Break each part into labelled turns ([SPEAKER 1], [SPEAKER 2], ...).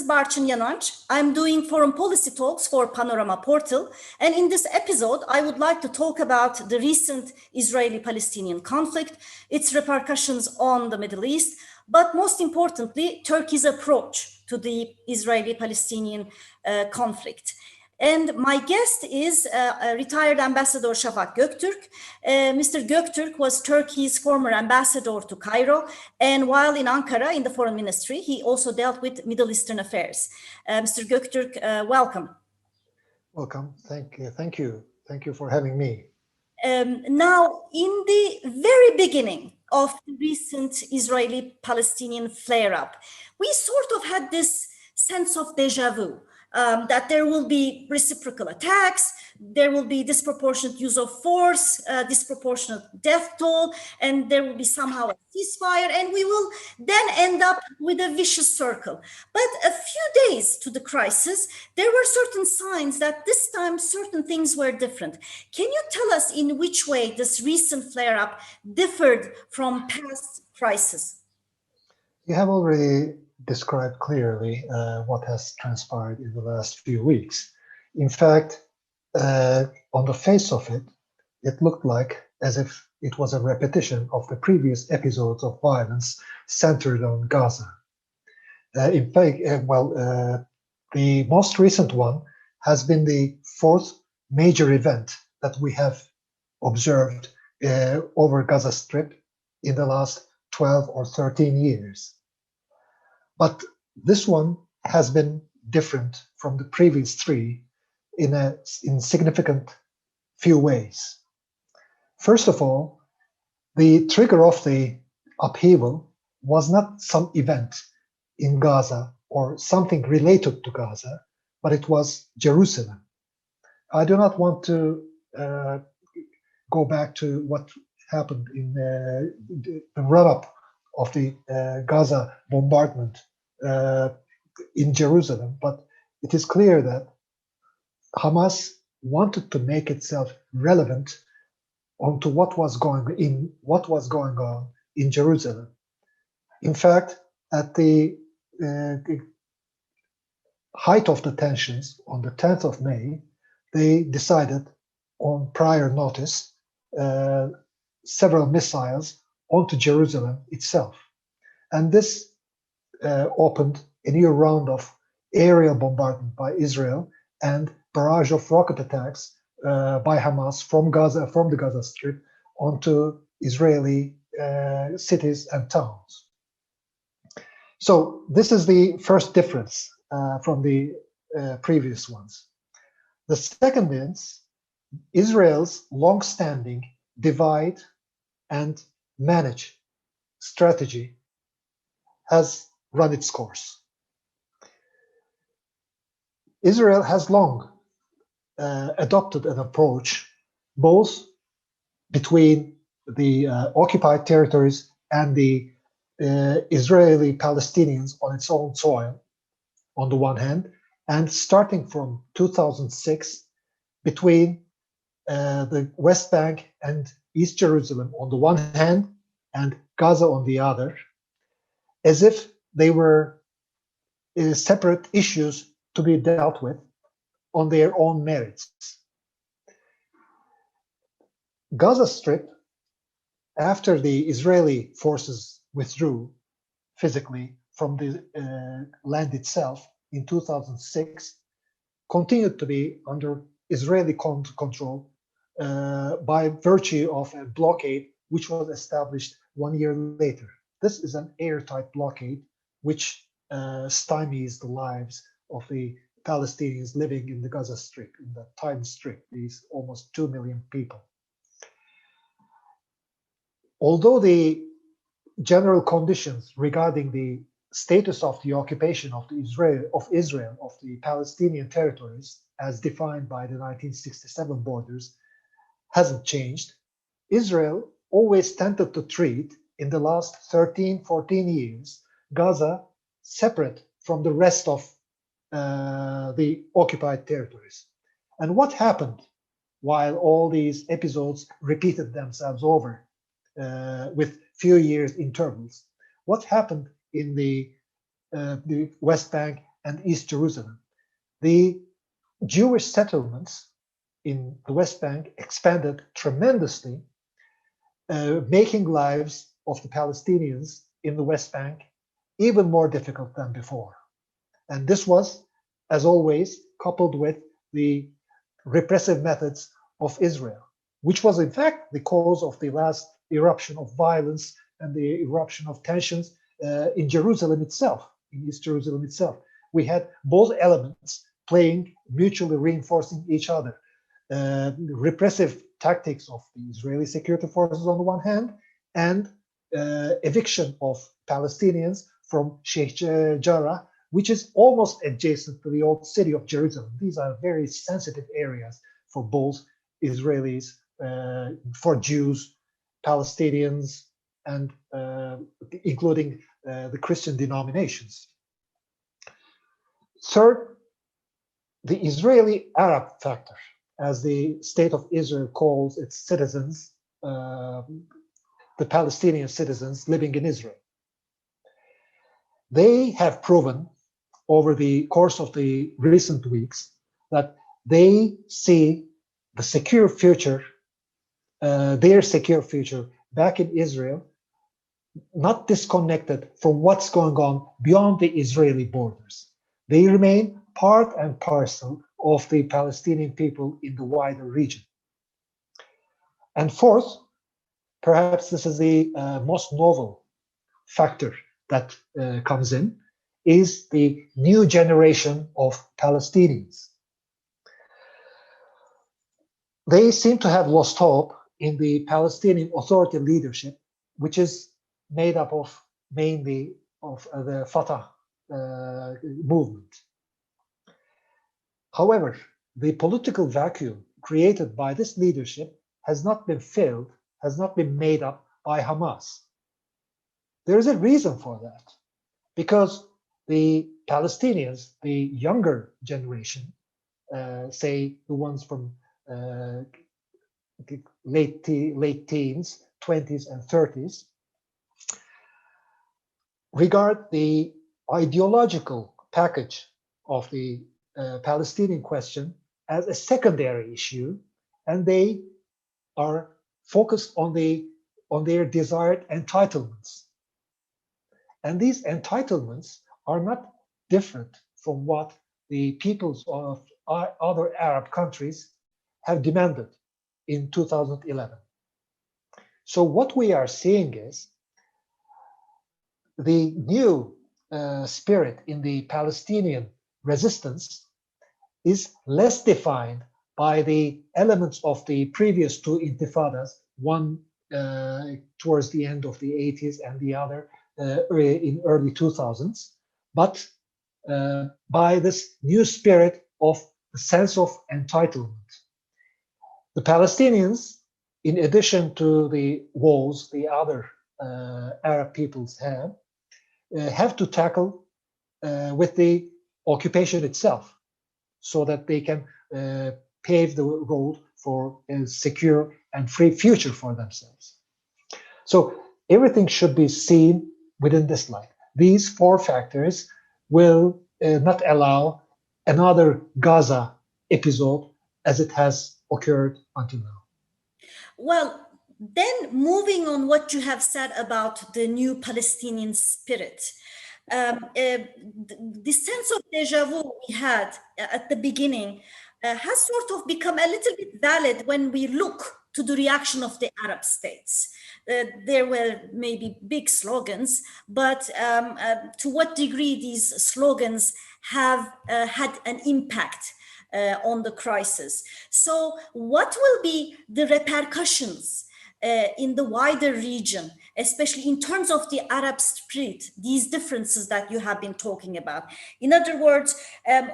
[SPEAKER 1] Barçın Yinanç. I'm doing foreign policy talks for Panorama Portal. And in this episode, I would like to talk about the recent Israeli-Palestinian conflict, its repercussions on the Middle East, but most importantly, Turkey's approach to the Israeli-Palestinian conflict. And my guest is retired Ambassador Şafak Göktürk. Mr. Göktürk was Turkey's former ambassador to Cairo, and while in Ankara in the foreign ministry, he also dealt with Middle Eastern affairs. Mr. Göktürk, welcome.
[SPEAKER 2] Welcome. Thank you for having me.
[SPEAKER 1] Now, in the very beginning of the recent Israeli-Palestinian flare-up, we sort of had this sense of déjà vu. That there will be reciprocal attacks, there will be disproportionate use of force, disproportionate death toll, and there will be somehow a ceasefire, and we will then end up with a vicious circle. But a few days to the crisis, there were certain signs that this time certain things were different. Can you tell us in which way this recent flare-up differed from past crises?
[SPEAKER 2] You have already described clearly what has transpired in the last few weeks. In fact, on the face of it, it looked like as if it was a repetition of the previous episodes of violence centered on Gaza. In fact, the most recent one has been the fourth major event that we have observed over Gaza Strip in the last 12 or 13 years. But this one has been different from the previous three in significant few ways. First of all, the trigger of the upheaval was not some event in Gaza or something related to Gaza, but it was Jerusalem. I do not want to go back to what happened in the run-up of the Gaza bombardment in Jerusalem, but it is clear that Hamas wanted to make itself relevant onto what was going on in Jerusalem. In fact, at the height of the tensions on the 10th of May, they decided on prior notice several missiles onto Jerusalem itself. And this opened a new round of aerial bombardment by Israel and barrage of rocket attacks by Hamas from the Gaza Strip onto Israeli cities and towns. So this is the first difference from the previous ones. The second is Israel's long-standing divide and manage strategy has run its course. Israel has long adopted an approach both between the occupied territories and the Israeli Palestinians on its own soil, on the one hand, and starting from 2006 between the West Bank and East Jerusalem on the one hand and Gaza on the other, as if they were separate issues to be dealt with on their own merits. Gaza Strip, after the Israeli forces withdrew physically from the land itself in 2006, continued to be under Israeli control by virtue of a blockade which was established 1 year later. This is an airtight blockade which stymies the lives of the Palestinians living in the Gaza Strip, in the tiny strip, these almost 2 million people. Although the general conditions regarding the status of the occupation of Israel of the Palestinian territories as defined by the 1967 borders hasn't changed, Israel always tended to treat in the last 13, 14 years Gaza separate from the rest of the occupied territories. And what happened while all these episodes repeated themselves over with few years intervals? What happened in the West Bank and East Jerusalem, the Jewish settlements in the West Bank expanded tremendously, making lives of the Palestinians in the West Bank even more difficult than before. And this was, as always, coupled with the repressive methods of Israel, which was in fact the cause of the last eruption of violence and the eruption of tensions in Jerusalem itself, in East Jerusalem itself. We had both elements playing, mutually reinforcing each other. Repressive tactics of the Israeli security forces on the one hand, and eviction of Palestinians from Sheikh Jarrah, which is almost adjacent to the old city of Jerusalem. These are very sensitive areas for both Israelis, for Jews, Palestinians, and including the Christian denominations. Third, the Israeli Arab factor, as the state of Israel calls its citizens, the Palestinian citizens living in Israel. They have proven over the course of the recent weeks that they see the secure future, their secure future back in Israel, not disconnected from what's going on beyond the Israeli borders. They remain part and parcel of the Palestinian people in the wider region. And fourth, perhaps this is the most novel factor that comes in, is the new generation of Palestinians. They seem to have lost hope in the Palestinian Authority leadership, which is made up of mainly of the Fatah movement. However, the political vacuum created by this leadership has not been filled, has not been made up by Hamas. There is a reason for that, because the Palestinians, the younger generation, say the ones from late teens, 20s and 30s, regard the ideological package of the Palestinian question as a secondary issue, and they are focused on their desired entitlements. And these entitlements are not different from what the peoples of other Arab countries have demanded in 2011. So what we are seeing is the new spirit in the Palestinian resistance is less defined by the elements of the previous two intifadas, one towards the end of the 80s and the other in early 2000s, but by this new spirit of the sense of entitlement. The Palestinians, in addition to the woes the other Arab peoples have to tackle with the occupation itself, so that they can pave the road for a secure and free future for themselves. So everything should be seen within this light. These four factors will not allow another Gaza episode as it has occurred until now.
[SPEAKER 1] Well, then moving on what you have said about the new Palestinian spirit, the sense of deja vu we had at the beginning has sort of become a little bit valid when we look to the reaction of the Arab states. There were maybe big slogans, but to what degree these slogans have had an impact on the crisis. So what will be the repercussions in the wider region, especially in terms of the Arab spirit, these differences that you have been talking about? In other words,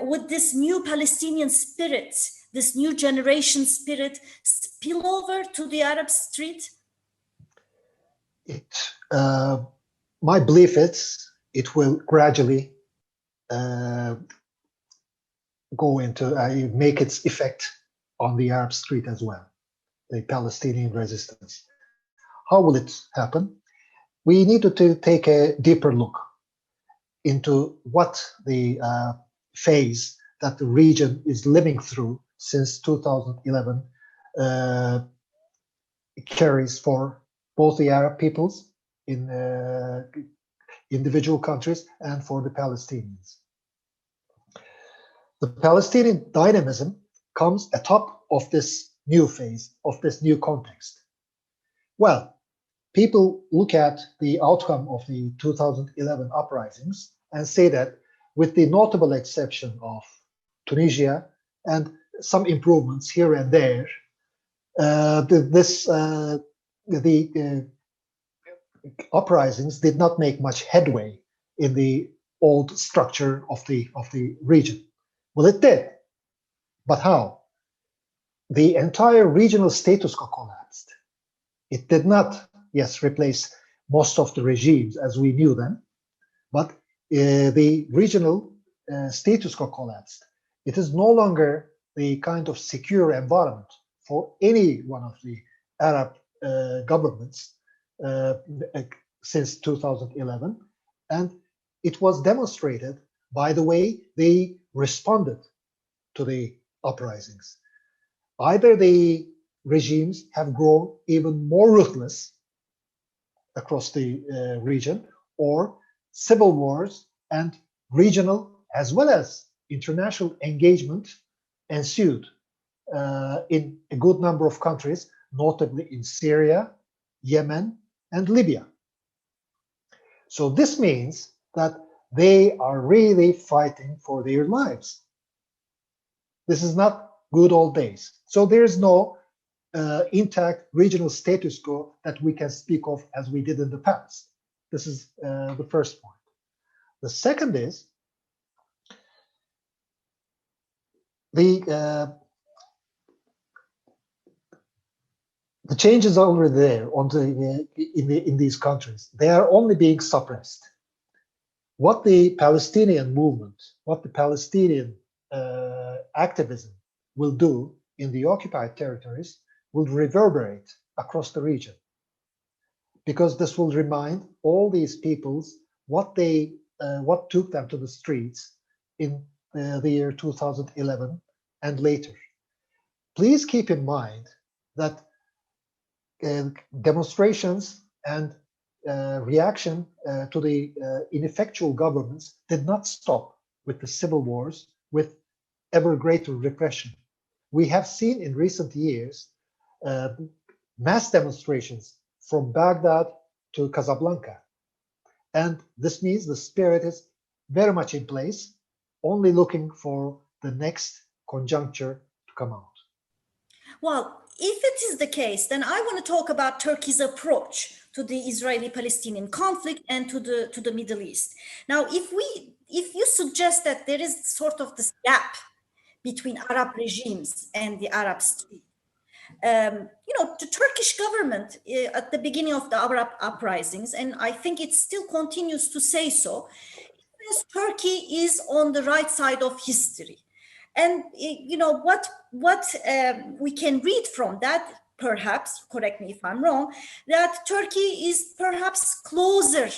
[SPEAKER 1] would this new Palestinian spirit, this new generation spirit, spill over to the Arab street?
[SPEAKER 2] My belief is it will gradually go into make its effect on the Arab street as well, the Palestinian resistance. How will it happen? We need to take a deeper look into what the phase that the region is living through since 2011 carries for both the Arab peoples in individual countries and for the Palestinians. The Palestinian dynamism comes atop of this new phase, of this new context. Well, people look at the outcome of the 2011 uprisings and say that, with the notable exception of Tunisia and some improvements here and there, the uprisings did not make much headway in the old structure of the region. Well, it did, but how? The entire regional status quo collapsed. It did not, yes, replace most of the regimes as we knew them, but the regional status quo collapsed. It is no longer the kind of secure environment for any one of the Arab governments since 2011, and it was demonstrated by the way they responded to the uprisings. Either the regimes have grown even more ruthless across the region, or civil wars and regional as well as international engagement ensued in a good number of countries, notably in Syria, Yemen, and Libya. So this means that they are really fighting for their lives. This is not good old days. So there is no intact regional status quo that we can speak of as we did in the past. This is the first point. The second is the changes are already there in these countries. They are only being suppressed. What the Palestinian movement, what the Palestinian activism will do in the occupied territories will reverberate across the region, because this will remind all these peoples what took them to the streets in the year 2011 and later. Please keep in mind that demonstrations and reaction to the ineffectual governments did not stop with the civil wars, with ever greater repression. We have seen in recent years mass demonstrations from Baghdad to Casablanca. And this means the spirit is very much in place, only looking for the next conjuncture to come out.
[SPEAKER 1] Well, if it is the case, then I want to talk about Turkey's approach to the Israeli-Palestinian conflict and to the Middle East. Now, if you suggest that there is sort of this gap between Arab regimes and the Arab street, the Turkish government at the beginning of the Arab uprisings, and I think it still continues to say so, Turkey is on the right side of history. And what we can read from that, perhaps, correct me if I'm wrong, that Turkey is perhaps closer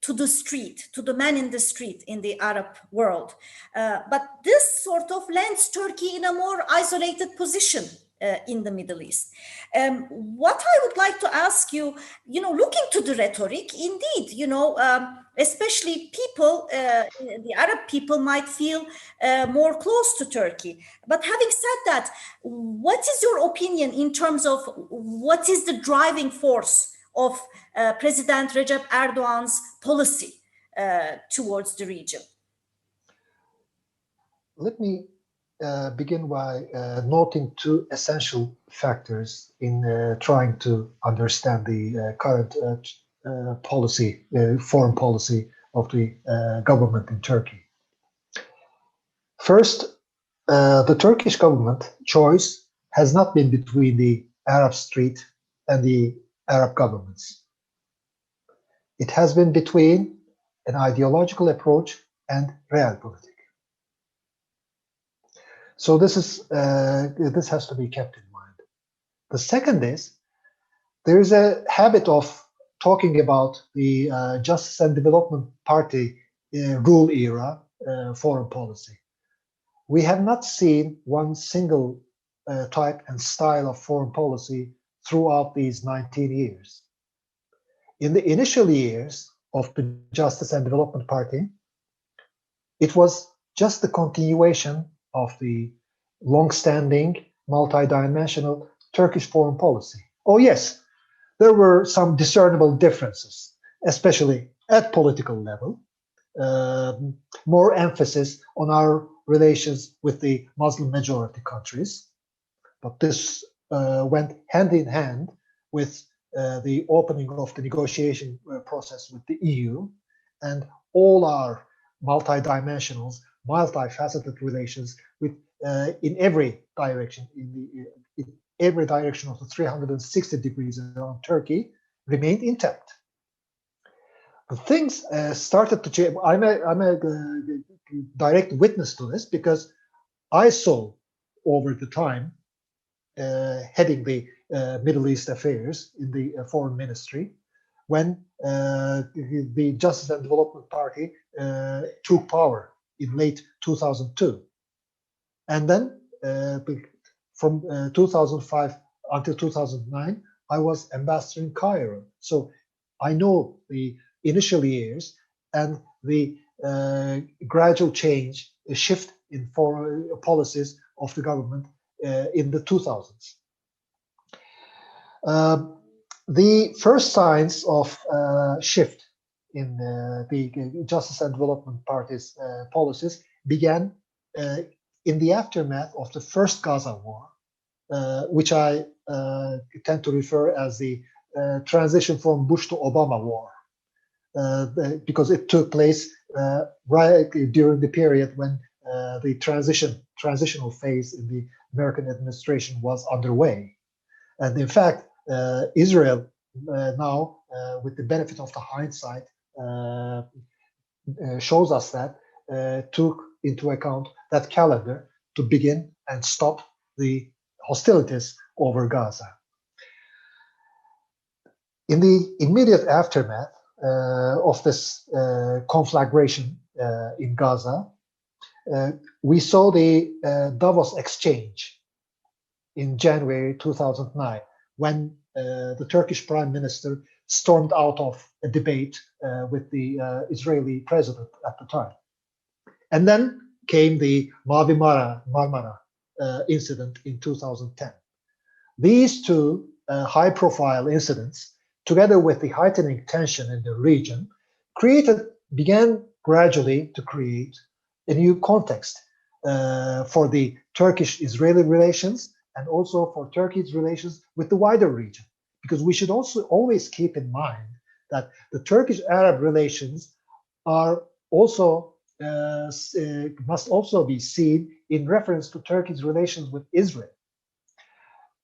[SPEAKER 1] to the street, to the man in the street in the Arab world. But this sort of lands Turkey in a more isolated position in the Middle East. What I would like to ask you, looking to the rhetoric, indeed, especially people, the Arab people might feel more close to Turkey. But having said that, what is your opinion in terms of what is the driving force of President Recep Erdogan's policy towards the region?
[SPEAKER 2] Let me begin by noting two essential factors in trying to understand the current policy, foreign policy of the government in Turkey. First, the Turkish government choice has not been between the Arab street and the Arab governments. It has been between an ideological approach and realpolitik. So this has to be kept in mind. The second is there is a habit of talking about the Justice and Development Party rule era foreign policy. we have not seen one single type and style of foreign policy throughout these 19 years. In the initial years of the Justice and Development Party, it was just the continuation of the long-standing, multidimensional Turkish foreign policy. Oh yes, there were some discernible differences, especially at political level. More emphasis on our relations with the Muslim majority countries. But this went hand in hand with the opening of the negotiation process with the EU, and all our multidimensional, multifaceted relations with in every direction, in every direction of the 360 degrees around Turkey remained intact. But things started to change. I'm a direct witness to this because I saw over the time heading the Middle East affairs in the foreign ministry when the Justice and Development Party took power in late 2002. And then from 2005 until 2009, I was ambassador in Cairo. So I know the initial years and the gradual change, a shift in foreign policies of the government in the 2000s. The first signs of shift in the Justice and Development Party's policies began in the aftermath of the first Gaza war, which I tend to refer as the transition from Bush to Obama war, because it took place right during the period when the transitional phase in the American administration was underway. And in fact, Israel now, with the benefit of the hindsight, shows us that took into account that calendar to begin and stop the hostilities over Gaza. In the immediate aftermath of this conflagration in Gaza, we saw the Davos exchange in January 2009, when the Turkish Prime Minister stormed out of a debate with the Israeli president at the time. And then came the Mavi Marmara incident in 2010. These two high-profile incidents, together with the heightening tension in the region, began gradually to create a new context for the Turkish-Israeli relations and also for Turkey's relations with the wider region. Because we should also always keep in mind that the Turkish-Arab relations are also must also be seen in reference to Turkey's relations with Israel.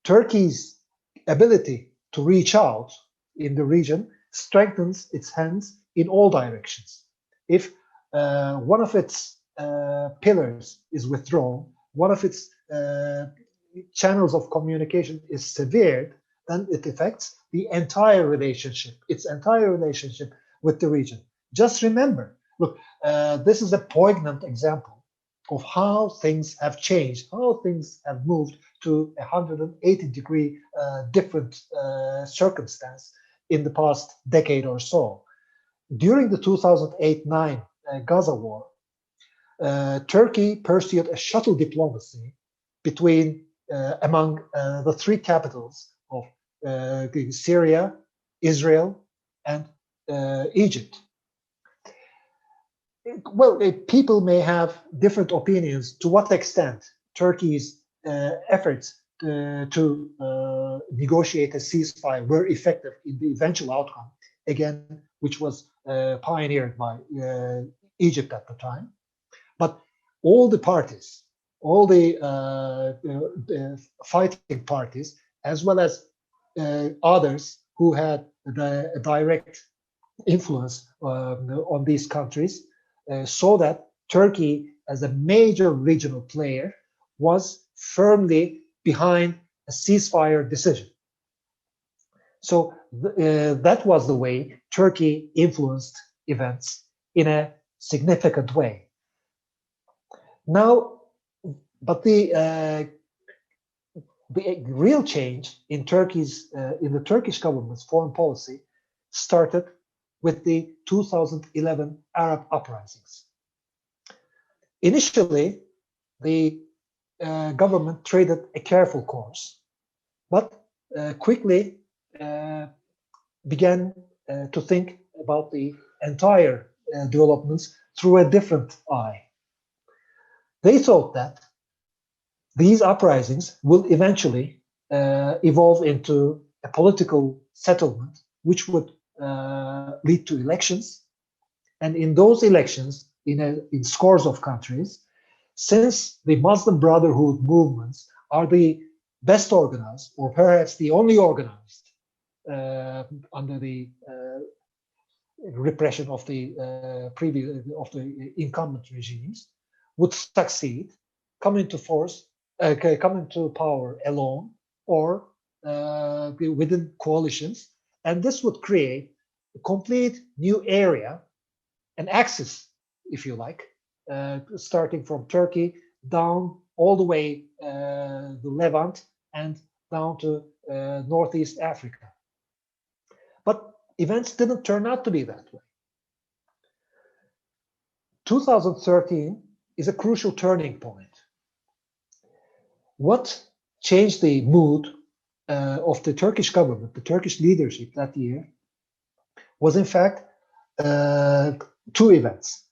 [SPEAKER 2] Turkey's ability to reach out in the region strengthens its hands in all directions. If one of its pillars is withdrawn, one of its channels of communication is severed, then it affects the entire relationship, its entire relationship with the region. Just remember, look, this is a poignant example of how things have changed, how things have moved to a 180-degree different circumstance in the past decade or so. During the 2008-9 Gaza war, Turkey pursued a shuttle diplomacy between among the three capitals of Syria, Israel, and Egypt. Well, people may have different opinions to what extent Turkey's efforts to negotiate a ceasefire were effective in the eventual outcome, again, which was pioneered by Egypt at the time. But all the parties, all the fighting parties, as well as others who had a direct influence on these countries, saw that Turkey, as a major regional player, was firmly behind a ceasefire decision. So that was the way Turkey influenced events in a significant way. Now, But the real change in the Turkish government's foreign policy started with the 2011 Arab uprisings. Initially, the government traded a careful course, but quickly began to think about the entire developments through a different eye. They thought that these uprisings will eventually evolve into a political settlement, which would lead to elections. And in those elections, in scores of countries, since the Muslim Brotherhood movements are the best organized, or perhaps the only organized under the repression of the incumbent regimes, would succeed, come into power alone or within coalitions, and this would create a complete new area, an axis, if you like, starting from Turkey down all the way the Levant and down to Northeast Africa. But events didn't turn out to be that way. 2013 is a crucial turning point. What changed the mood of the Turkish government, the Turkish leadership that year, was in fact two events.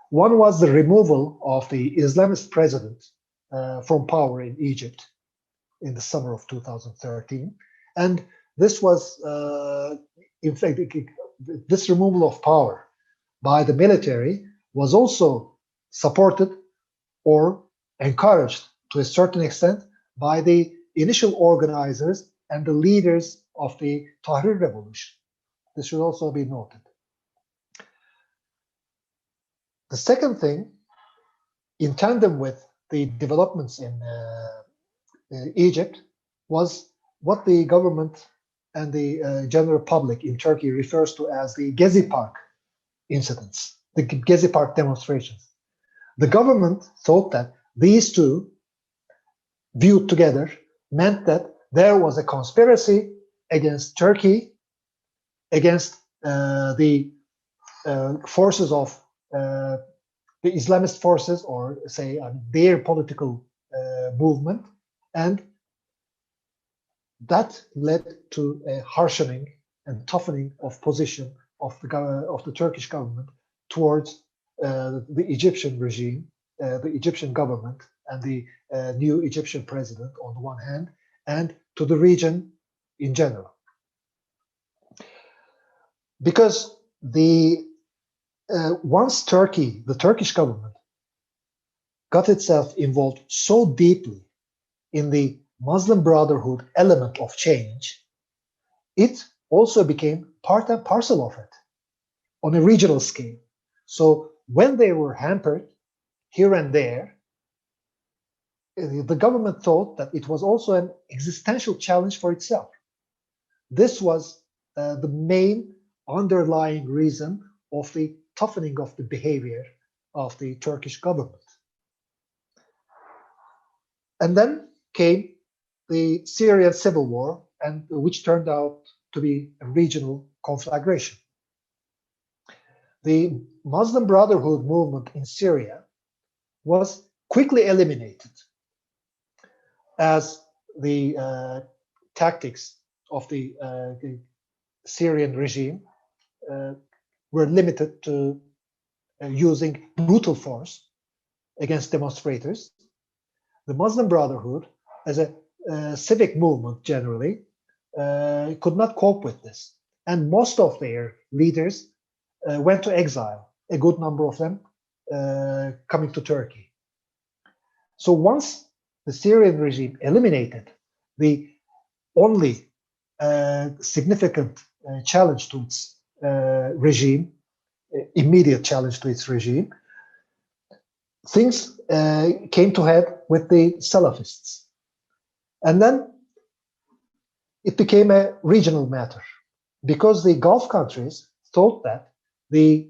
[SPEAKER 2] One was the removal of the Islamist president from power in Egypt in the summer of 2013. And this was, in fact, this removal of power by the military was also supported or encouraged to a certain extent by the initial organizers and the leaders of the Tahrir Revolution. This should also be noted. The second thing, in tandem with the developments in Egypt, was what the government and the general public in Turkey refers to as the Gezi Park incidents, the Gezi Park demonstrations. The government thought that these two, viewed together, meant that there was a conspiracy against Turkey, against the forces of the Islamist forces, or say their political movement, and that led to a harshening and toughening of position of the Turkish government towards the Egyptian regime, the Egyptian government, and the new Egyptian president on the one hand, and to the region in general. Because once the Turkish government got itself involved so deeply in the Muslim Brotherhood element of change, it also became part and parcel of it on a regional scale. So when they were hampered here and there, the government thought that it was also an existential challenge for itself. This was the main underlying reason of the toughening of the behavior of the Turkish government. And then came the Syrian Civil War, and which turned out to be a regional conflagration. The Muslim Brotherhood movement in Syria was quickly eliminated as the tactics of the Syrian regime were limited to using brutal force against demonstrators. The Muslim Brotherhood, as a civic movement generally, could not cope with this. And most of their leaders went to exile, a good number of them coming to Turkey. So once the Syrian regime eliminated the only significant challenge to its regime, immediate challenge to its regime, things came to head with the Salafists. And then it became a regional matter because the Gulf countries thought that the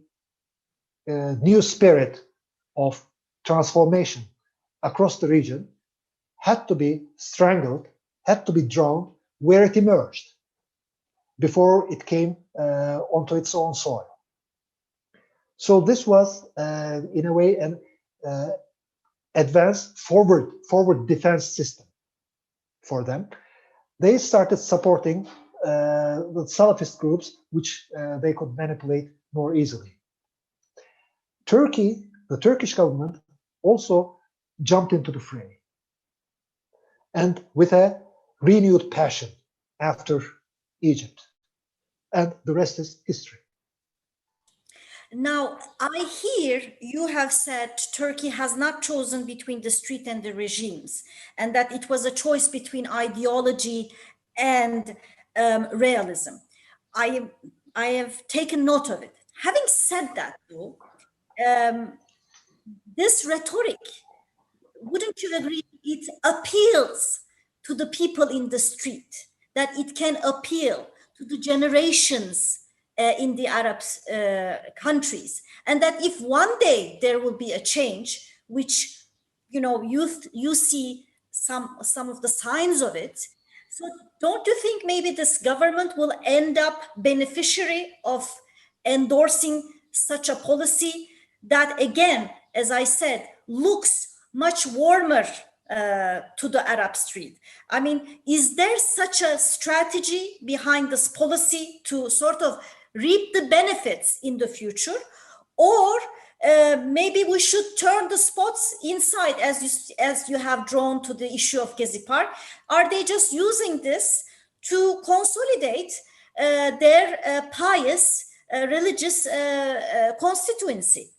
[SPEAKER 2] new spirit of transformation across the region had to be strangled, had to be drowned where it emerged before it came onto its own soil. So this was, in a way, an advanced forward defense system for them. They started supporting the Salafist groups, which they could manipulate more easily. Turkey, the Turkish government, also jumped into the fray, and with a renewed passion after Egypt. And the rest is history.
[SPEAKER 1] Now, I hear you have said Turkey has not chosen between the street and the regimes, and that it was a choice between ideology and realism. I have taken note of it. Having said that, though, this rhetoric, wouldn't you agree, it appeals to the people in the street, that it can appeal to the generations in the Arab countries, and that if one day there will be a change, which you see some of the signs of it, so don't you think maybe this government will end up beneficiary of endorsing such a policy that, again, as I said, looks much warmer to the Arab street? I mean, is there such a strategy behind this policy to sort of reap the benefits in the future? Or maybe we should turn the spots inside, as you have drawn to the issue of Gezi Park. Are they just using this to consolidate their pious religious constituency?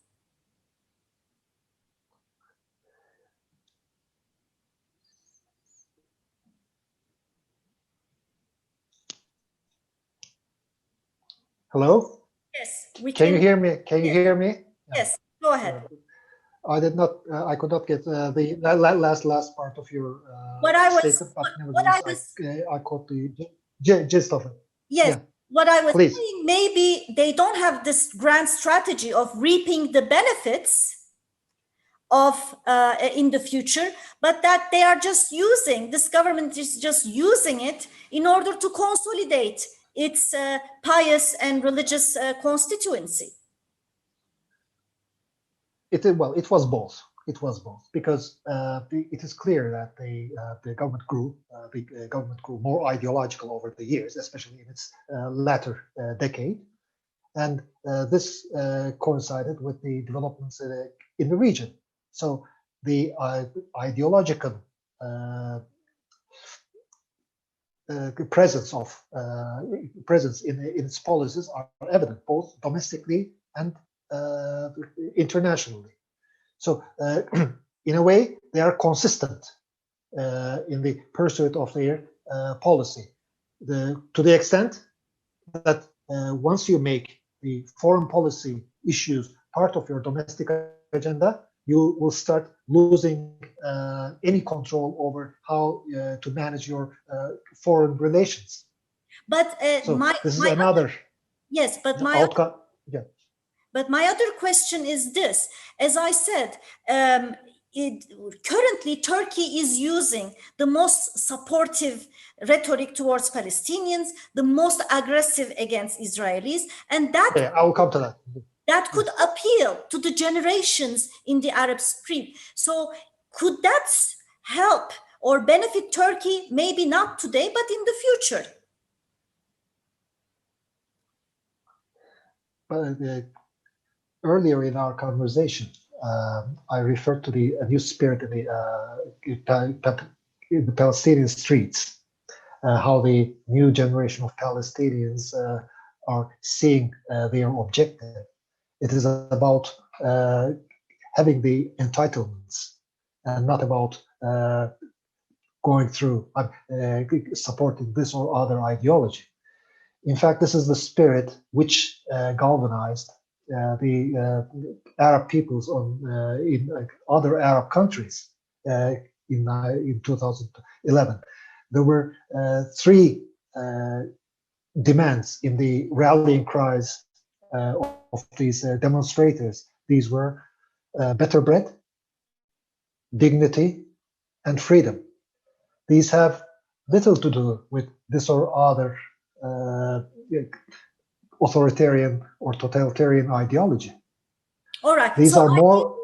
[SPEAKER 2] Hello?
[SPEAKER 1] Yes.
[SPEAKER 2] Can you hear me? Can you hear me?
[SPEAKER 1] Yes, go ahead.
[SPEAKER 2] I did not. I could not get the last part of your statement, but nevertheless, I caught the gist of it.
[SPEAKER 1] Yes. Yeah. What I was saying, maybe they don't have this grand strategy of reaping the benefits of in the future, but that they are just using, this government is just using it in order to consolidate its pious and religious constituency.
[SPEAKER 2] It was both. It was both, because it is clear that the government grew. The government grew more ideological over the years, especially in its latter decade, and this coincided with the developments in the region. So the ideological presence in its policies are evident, both domestically and internationally. So in a way, they are consistent in the pursuit of their policy, to the extent that once you make the foreign policy issues part of your domestic agenda, you will start losing any control over how to manage your foreign relations.
[SPEAKER 1] But
[SPEAKER 2] so this is another outcome. Yeah.
[SPEAKER 1] But my other question is this: as I said, currently Turkey is using the most supportive rhetoric towards Palestinians, the most aggressive against Israelis, and that
[SPEAKER 2] I will come to that.
[SPEAKER 1] That could appeal to the generations in the Arab Spring. So could that help or benefit Turkey? Maybe not today, but in the future.
[SPEAKER 2] Earlier in our conversation, I referred to the new spirit in the Palestinian streets, how the new generation of Palestinians are seeing their objective. It is about having the entitlements and not about going through supporting this or other ideology. In fact, this is the spirit which galvanized the Arab peoples in other Arab countries in 2011. There were three demands in the rallying cries of these demonstrators. These were better bread, dignity, and freedom. These have little to do with this or other authoritarian or totalitarian ideology.
[SPEAKER 1] All right.
[SPEAKER 2] These
[SPEAKER 1] so
[SPEAKER 2] are more.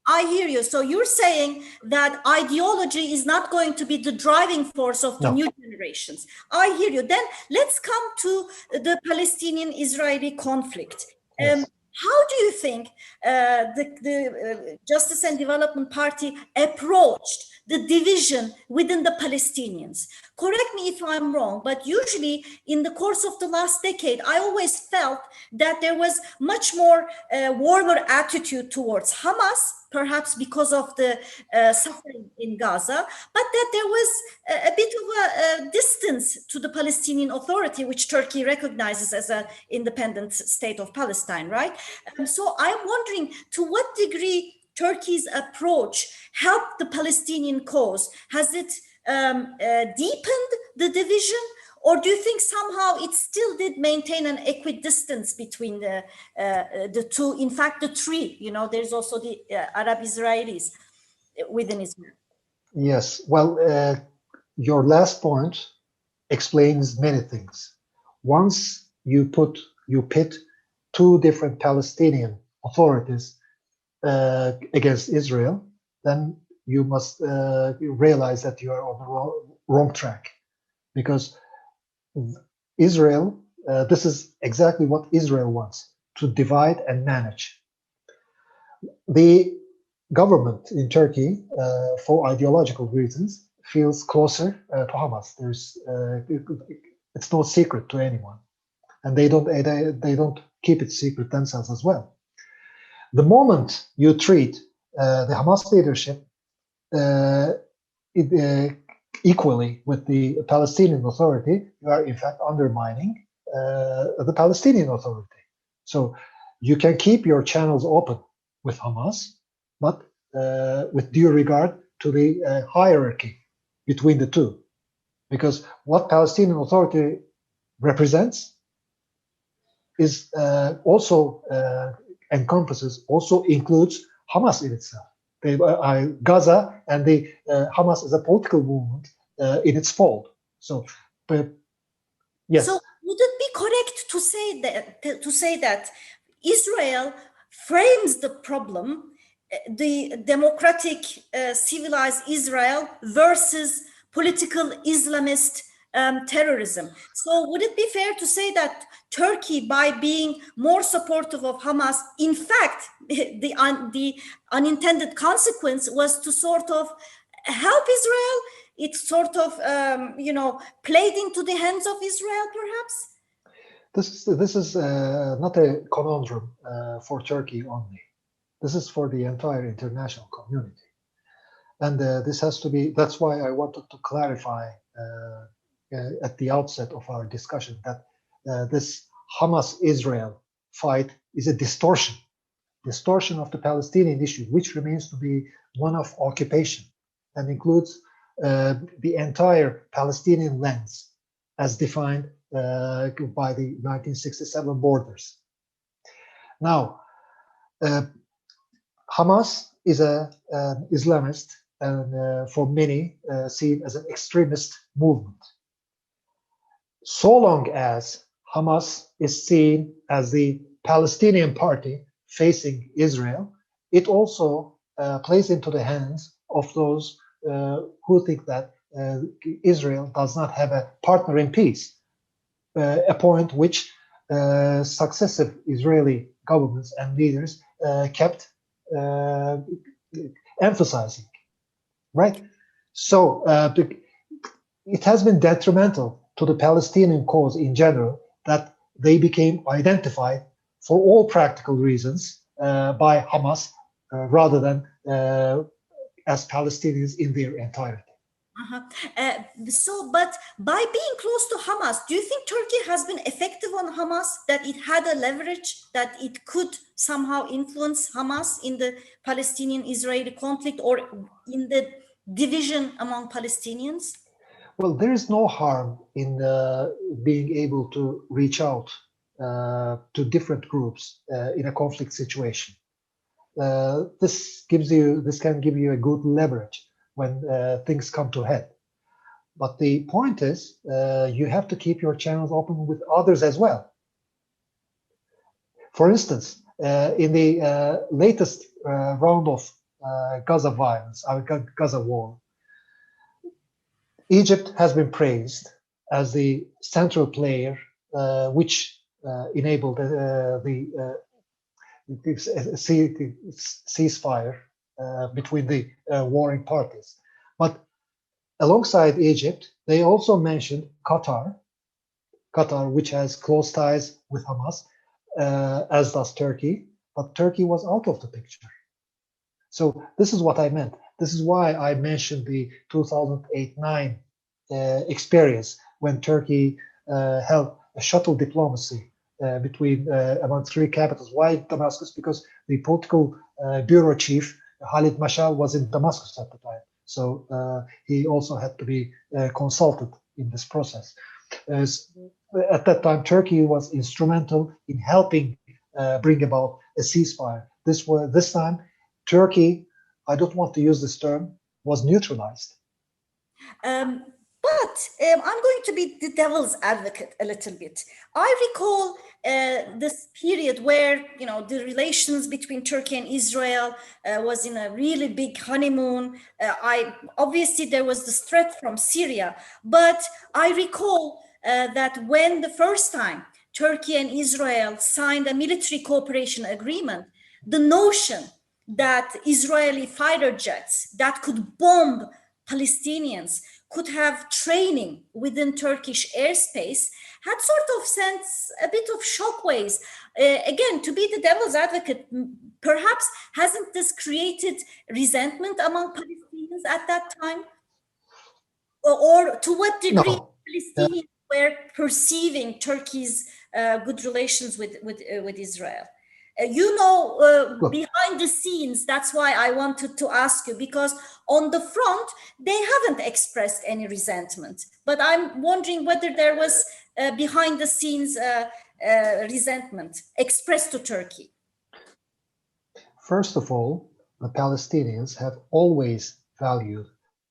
[SPEAKER 1] I hear you. So you're saying that ideology is not going to be the driving force of the
[SPEAKER 2] No.
[SPEAKER 1] new generations. I hear you. Then let's come to the Palestinian-Israeli conflict.
[SPEAKER 2] Yes.
[SPEAKER 1] How do you think the Justice and Development Party approached the division within the Palestinians? Correct me if I'm wrong, but usually in the course of the last decade, I always felt that there was much more warmer attitude towards Hamas, perhaps because of the suffering in Gaza, but that there was a bit of a distance to the Palestinian Authority, which Turkey recognizes as an independent state of Palestine, right? So I'm wondering, to what degree Turkey's approach helped the Palestinian cause? Has it deepened the division? Or do you think somehow it still did maintain an equidistance between the two? In fact, the three, there's also the Arab Israelis within Israel.
[SPEAKER 2] Yes. Well, your last point explains many things. Once you pit two different Palestinian authorities against Israel, then you must realize that you are on the wrong track, because Israel, this is exactly what Israel wants, to divide and manage. The government in Turkey, for ideological reasons, feels closer to Hamas. It's no secret to anyone, and they don't keep it secret themselves as well. The moment you treat the Hamas leadership equally with the Palestinian Authority, you are in fact undermining the Palestinian Authority. So you can keep your channels open with Hamas, but with due regard to the hierarchy between the two. Because what Palestinian Authority represents is also includes Hamas in itself. Gaza and the Hamas is a political movement in its fold. So, yes.
[SPEAKER 1] So would it be correct to say that Israel frames the problem, the democratic, civilized Israel versus political Islamist terrorism? So would it be fair to say that Turkey, by being more supportive of Hamas, in fact, the unintended consequence was to sort of help Israel? It sort of, played into the hands of Israel, perhaps?
[SPEAKER 2] This is not a conundrum for Turkey only. This is for the entire international community. And this has to be, that's why I wanted to clarify at the outset of our discussion that this Hamas-Israel fight is a distortion of the Palestinian issue, which remains to be one of occupation and includes the entire Palestinian lands as defined by the 1967 borders. Now, Hamas is an Islamist and for many seen as an extremist movement. So long as Hamas is seen as the Palestinian party facing Israel, it also plays into the hands of those who think that Israel does not have a partner in peace, a point which successive Israeli governments and leaders kept emphasizing, right? So it has been detrimental to the Palestinian cause in general that they became identified for all practical reasons by Hamas rather than as Palestinians in their entirety.
[SPEAKER 1] But by being close to Hamas, do you think Turkey has been effective on Hamas, that it had a leverage, that it could somehow influence Hamas in the Palestinian-Israeli conflict or in the division among Palestinians?
[SPEAKER 2] Well, there is no harm in being able to reach out to different groups in a conflict situation. this can give you a good leverage when things come to head. But the point is, you have to keep your channels open with others as well. For instance, in the latest round of Gaza violence, Gaza war, Egypt has been praised as the central player, which enabled the ceasefire between the warring parties. But alongside Egypt, they also mentioned Qatar, which has close ties with Hamas, as does Turkey, but Turkey was out of the picture. So this is what I meant. This is why I mentioned the 2008-9 experience when Turkey held a shuttle diplomacy between among three capitals. Why Damascus? Because the political bureau chief, Khalid Mashal, was in Damascus at the time. So he also had to be consulted in this process. At that time, Turkey was instrumental in helping bring about a ceasefire. This time, Turkey, I don't want to use this term, was neutralized.
[SPEAKER 1] But I'm going to be the devil's advocate a little bit. I recall this period where, you know, the relations between Turkey and Israel was in a really big honeymoon. Obviously there was this threat from Syria, but I recall that when the first time Turkey and Israel signed a military cooperation agreement, the notion that Israeli fighter jets that could bomb Palestinians could have training within Turkish airspace had sort of sent a bit of shockwaves. Again, to be the devil's advocate, perhaps hasn't this created resentment among Palestinians at that time? Or to what degree Palestinians were perceiving Turkey's good relations with Israel? Behind the scenes, that's why I wanted to ask you, because on the front, they haven't expressed any resentment. But I'm wondering whether there was behind the scenes resentment expressed to Turkey.
[SPEAKER 2] First of all, the Palestinians have always valued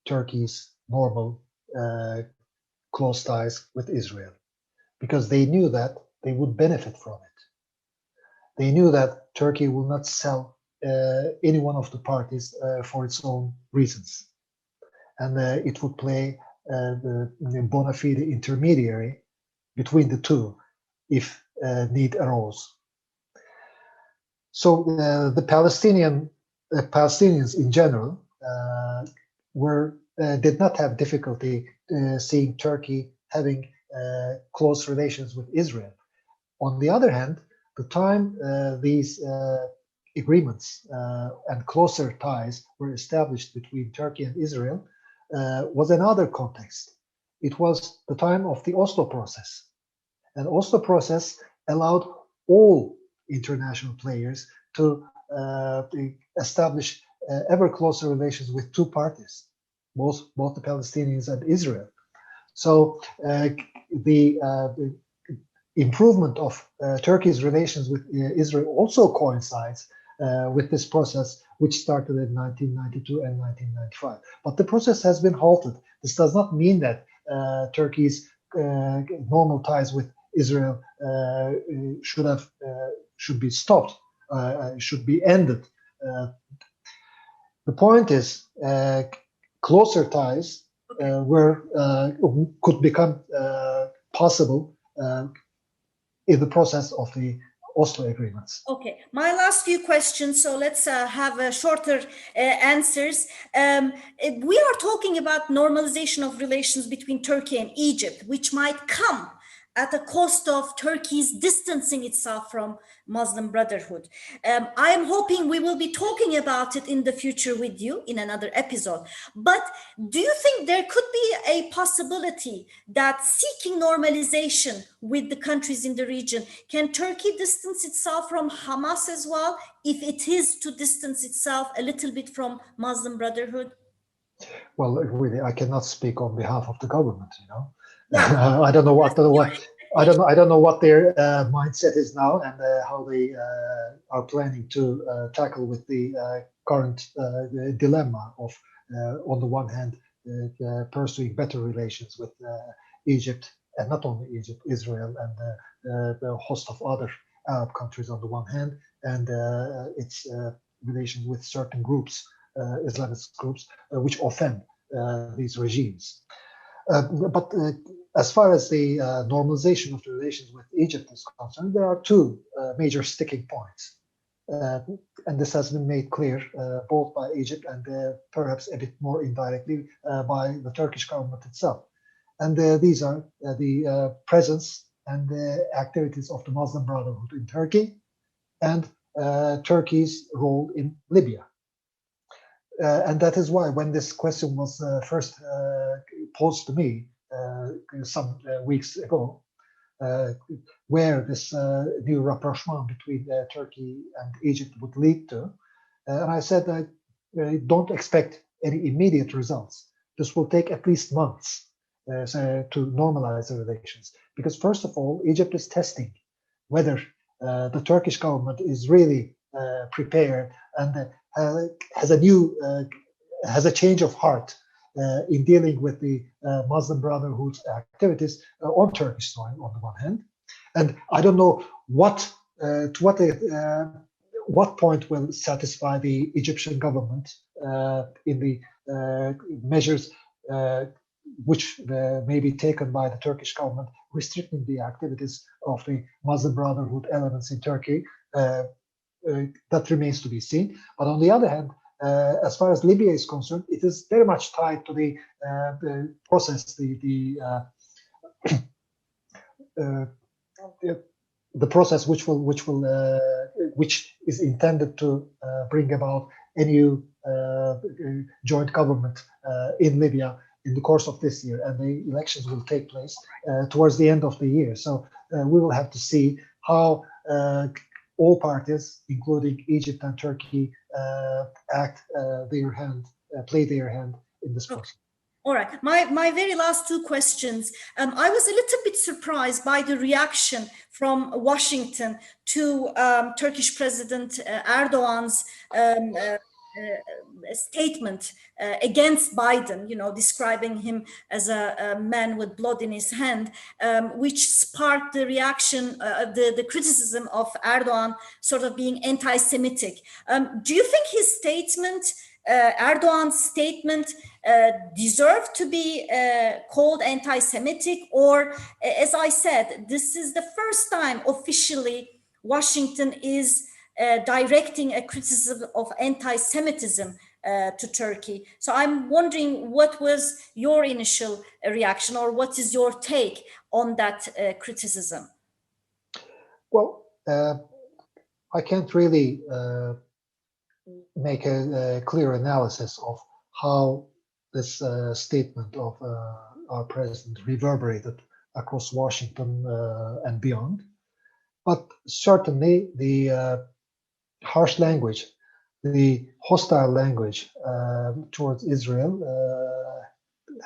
[SPEAKER 2] Turkey's normal close ties with Israel, because they knew that they would benefit from it. They knew that Turkey will not sell any one of the parties for its own reasons. And it would play the bona fide intermediary between the two if need arose. So the Palestinians in general did not have difficulty seeing Turkey having close relations with Israel. On the other hand, the time these agreements and closer ties were established between Turkey and Israel was another context. It was the time of the Oslo process. And Oslo process allowed all international players to establish ever closer relations with two parties, both the Palestinians and Israel. So the improvement of Turkey's relations with Israel also coincides with this process, which started in 1992 and 1995. But the process has been halted. This does not mean that Turkey's normal ties with Israel should be stopped, should be ended. The point is, closer ties could become possible in the process of the Oslo agreements.
[SPEAKER 1] Okay, my last few questions, so let's have shorter answers. We are talking about normalization of relations between Turkey and Egypt, which might come at the cost of Turkey's distancing itself from Muslim Brotherhood. I am hoping we will be talking about it in the future with you in another episode. But do you think there could be a possibility that seeking normalization with the countries in the region, can Turkey distance itself from Hamas as well, if it is to distance itself a little bit from Muslim Brotherhood?
[SPEAKER 2] Well, really, I cannot speak on behalf of the government, you know. Yeah. I don't know why. I don't know what their mindset is now and how they are planning to tackle with the current dilemma of, on the one hand, pursuing better relations with Egypt, and not only Egypt, Israel, and the host of other Arab countries on the one hand, and its relations with certain groups, Islamist groups, which offend these regimes. But as far as the normalization of the relations with Egypt is concerned, there are two major sticking points. And this has been made clear both by Egypt and perhaps a bit more indirectly by the Turkish government itself. And these are the presence and the activities of the Muslim Brotherhood in Turkey and Turkey's role in Libya. And that is why when this question was first posed to me some weeks ago, where this new rapprochement between Turkey and Egypt would lead to, and I said I don't expect any immediate results. This will take at least months to normalize the relations, because first of all, Egypt is testing whether the Turkish government is really prepared and has a change of heart in dealing with the Muslim Brotherhood's activities on Turkish soil on the one hand, and I don't know what point will satisfy the Egyptian government in the measures which may be taken by the Turkish government restricting the activities of the Muslim Brotherhood elements in Turkey. That remains to be seen. But on the other hand, as far as Libya is concerned, it is very much tied to the process, the process which is intended to bring about a new joint government in Libya in the course of this year, and the elections will take place towards the end of the year. So we will have to see how all parties, including Egypt and Turkey, play their hand in this process.
[SPEAKER 1] All right. My very last two questions. I was a little bit surprised by the reaction from Washington to Turkish President Erdogan's statement against Biden, describing him as a man with blood in his hand, which sparked the reaction, the criticism of Erdogan sort of being anti-Semitic. Do you think his statement, Erdogan's statement, deserved to be called anti-Semitic? Or, as I said, this is the first time officially Washington is directing a criticism of anti-Semitism to Turkey. So I'm wondering, what was your initial reaction, or what is your take on that criticism?
[SPEAKER 2] Well, I can't really make a clear analysis of how this statement of our president reverberated across Washington and beyond. But certainly the harsh language, the hostile language towards Israel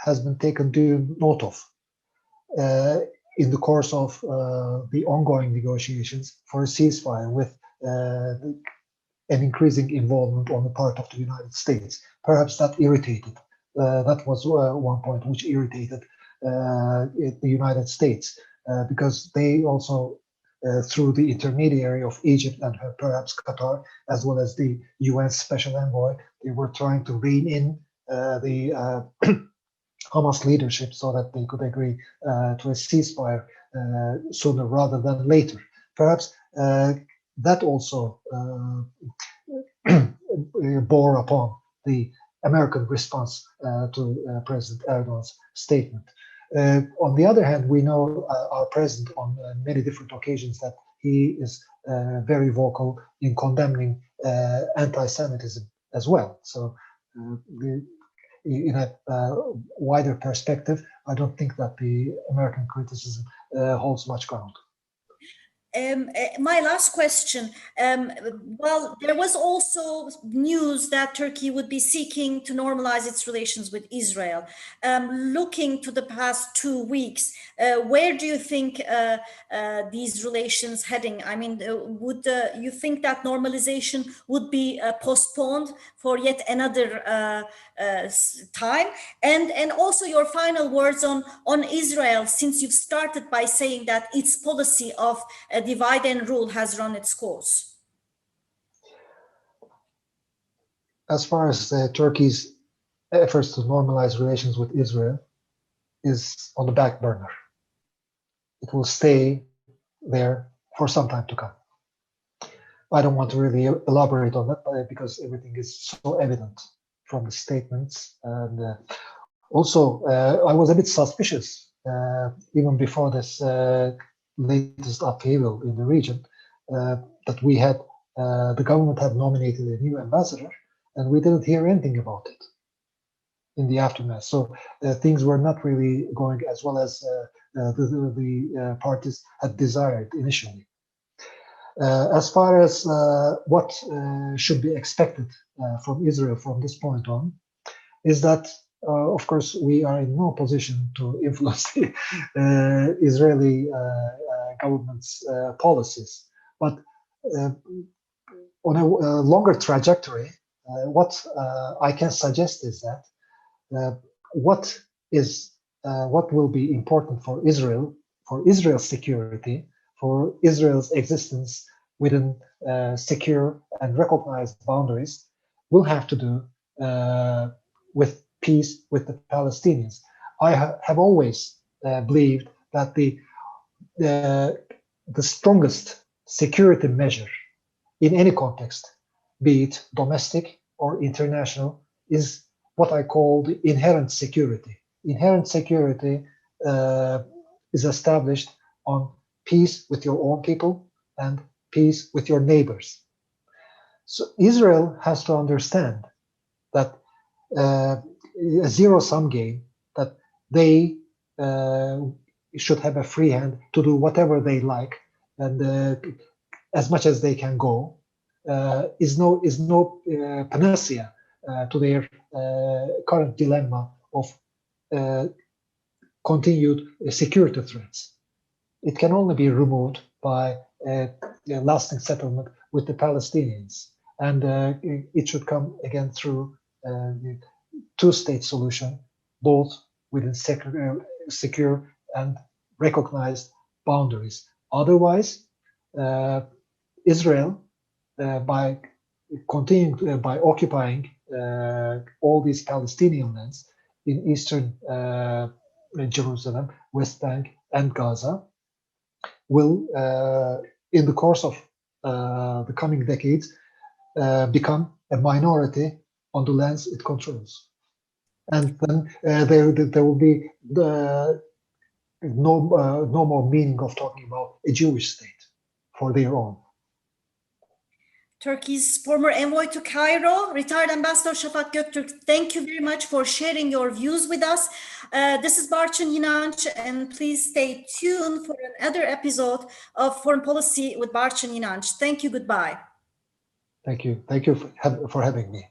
[SPEAKER 2] has been taken due note of in the course of the ongoing negotiations for a ceasefire, with an increasing involvement on the part of the United States. Perhaps that irritated. That was one point which irritated the United States, because they also, through the intermediary of Egypt and perhaps Qatar, as well as the UN Special Envoy, they were trying to rein in the Hamas leadership so that they could agree to a ceasefire sooner rather than later. Perhaps that also bore upon the American response to President Erdogan's statement. On the other hand, we know our president on many different occasions that he is very vocal in condemning anti-Semitism as well. So in a wider perspective, I don't think that the American criticism holds much ground.
[SPEAKER 1] My last question. Well, there was also news that Turkey would be seeking to normalize its relations with Israel. Looking to the past 2 weeks, where do you think these relations heading? I mean, would you think that normalization would be postponed for yet another time? And also your final words on Israel, since you've started by saying that its policy of divide and rule has run its course.
[SPEAKER 2] As far as Turkey's efforts to normalize relations with Israel is on the back burner. It will stay there for some time to come. I don't want to really elaborate on that because everything is so evident from the statements. And also, I was a bit suspicious even before this latest upheaval in the region that we had, the government had nominated a new ambassador, and we didn't hear anything about it in the aftermath. So things were not really going as well as the parties had desired initially. As far as what should be expected from Israel from this point on, is that, of course, we are in no position to influence the Israeli government's policies. But on a longer trajectory, what I can suggest is that what will be important for Israel, for Israel's security, for Israel's existence within secure and recognized boundaries, will have to do with peace with the Palestinians. I have always believed that the strongest security measure in any context, be it domestic or international, is what I call the inherent security. Inherent security is established on peace with your own people and peace with your neighbors. So Israel has to understand that a zero-sum game, that they should have a free hand to do whatever they like, and as much as they can go, is no panacea to their current dilemma of continued security threats. It can only be removed by a lasting settlement with the Palestinians, and it should come again through the two-state solution, both within secure and recognized boundaries. Otherwise, Israel, by continuing by occupying all these Palestinian lands in eastern Jerusalem, West Bank, and Gaza, will, in the course of the coming decades, become a minority on the lands it controls. And then there will be no more meaning of talking about a Jewish state for their own.
[SPEAKER 1] Turkey's former envoy to Cairo, retired Ambassador Şafak Göktürk, thank you very much for sharing your views with us. This is Barçın Yinanç, and please stay tuned for another episode of Foreign Policy with Barçın Yinanç. Thank you, goodbye.
[SPEAKER 2] Thank you. Thank you for having me.